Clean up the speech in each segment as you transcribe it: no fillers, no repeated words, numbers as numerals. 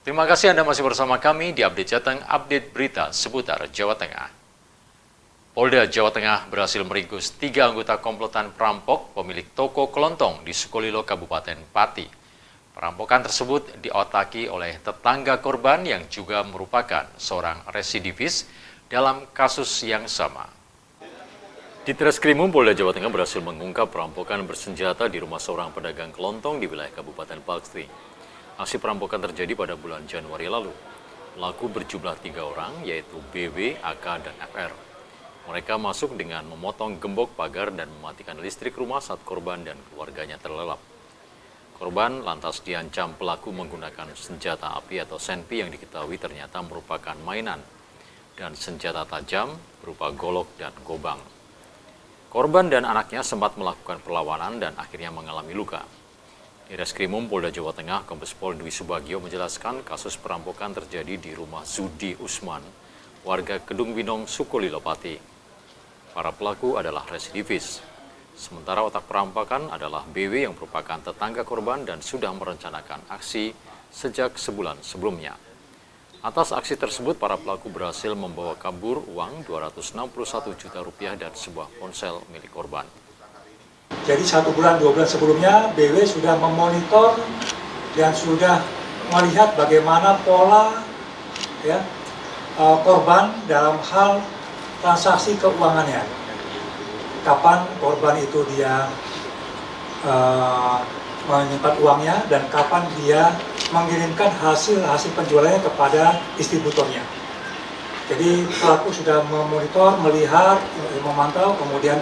Terima kasih Anda masih bersama kami di Update Jateng, update berita seputar Jawa Tengah. Polda Jawa Tengah berhasil meringkus 3 anggota komplotan perampok pemilik toko kelontong di Sukolilo, Kabupaten Pati. Perampokan tersebut diotaki oleh tetangga korban yang juga merupakan seorang residivis dalam kasus yang sama. Di Treskrimum Polda Jawa Tengah berhasil mengungkap perampokan bersenjata di rumah seorang pedagang kelontong di wilayah Kabupaten Pati. Aksi perampokan terjadi pada bulan Januari lalu. Pelaku berjumlah 3 orang, yaitu BW, AK, dan FR. Mereka masuk dengan memotong gembok pagar dan mematikan listrik rumah saat korban dan keluarganya terlelap. Korban lantas diancam pelaku menggunakan senjata api atau senpi yang diketahui ternyata merupakan mainan, dan senjata tajam berupa golok dan gobang. Korban dan anaknya sempat melakukan perlawanan dan akhirnya mengalami luka. Di Reskrimum Polda Jawa Tengah, Kombes Pol Dwi Subagio menjelaskan kasus perampokan terjadi di rumah Zudi Usman, warga Kedung Winong, Sukolilo, Pati. Para pelaku adalah residivis. Sementara otak perampokan adalah BW yang merupakan tetangga korban dan sudah merencanakan aksi sejak sebulan sebelumnya. Atas aksi tersebut, para pelaku berhasil membawa kabur uang Rp261 juta dan sebuah ponsel milik korban. Jadi 1 bulan, 2 bulan sebelumnya BW sudah memonitor dan sudah melihat bagaimana pola korban dalam hal transaksi keuangannya. Kapan korban itu dia menyimpan uangnya dan kapan dia mengirimkan hasil penjualannya kepada distributornya. Jadi pelaku sudah memonitor, melihat, memantau, kemudian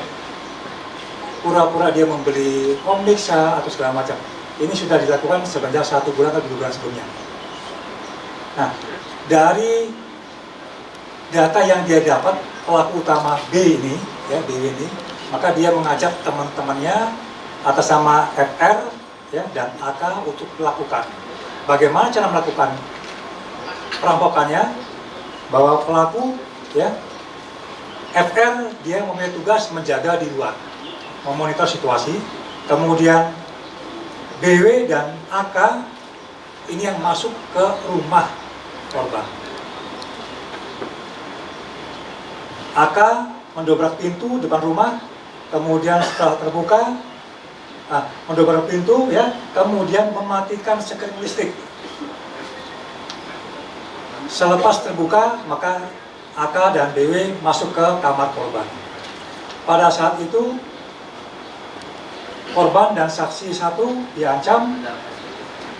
pura-pura dia membeli komik atau segala macam. Ini sudah dilakukan sebanyak 1 bulan atau 2 bulan sebelumnya. Nah, dari data yang dia dapat, pelaku utama BW ini, maka dia mengajak teman-temannya atas nama FR dan AK untuk melakukan. Bagaimana cara melakukan perampokannya? Bahwa pelaku FR dia mempunyai tugas menjaga di luar, memonitor situasi, kemudian BW dan AK ini yang masuk ke rumah korban. AK mendobrak pintu depan rumah, kemudian setelah terbuka, mendobrak pintu kemudian mematikan sekring listrik. Selepas terbuka, maka AK dan BW masuk ke kamar korban. Pada saat itu, korban dan saksi 1 diancam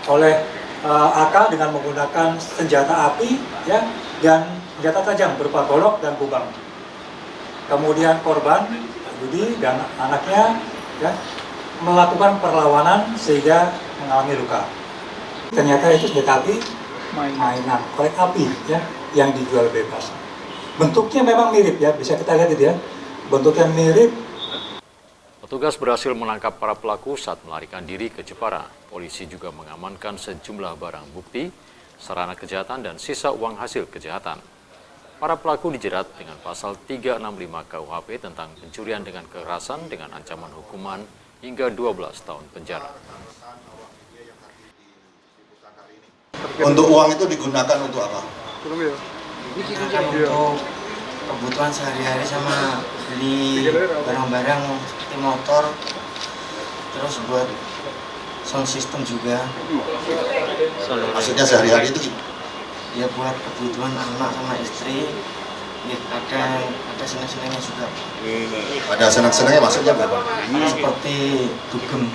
oleh AK dengan menggunakan senjata api dan senjata tajam berupa golok dan gobang. Kemudian korban Budi dan anaknya melakukan perlawanan sehingga mengalami luka. Ternyata itu senjata api mainan, korek api yang dijual bebas. Bentuknya memang mirip bisa kita lihat itu bentuknya mirip. Petugas berhasil menangkap para pelaku saat melarikan diri ke Jepara. Polisi juga mengamankan sejumlah barang bukti, sarana kejahatan, dan sisa uang hasil kejahatan. Para pelaku dijerat dengan pasal 365 KUHP tentang pencurian dengan kekerasan dengan ancaman hukuman hingga 12 tahun penjara. Untuk uang itu digunakan untuk apa? Digunakan untuk kebutuhan sehari-hari sama beli barang-barang seperti motor, terus buat sound system juga. Maksudnya sehari-hari itu? Ya buat kebutuhan anak sama istri. Ada senang-senangnya juga. Ada senang-senangnya maksudnya apa? Seperti dugem.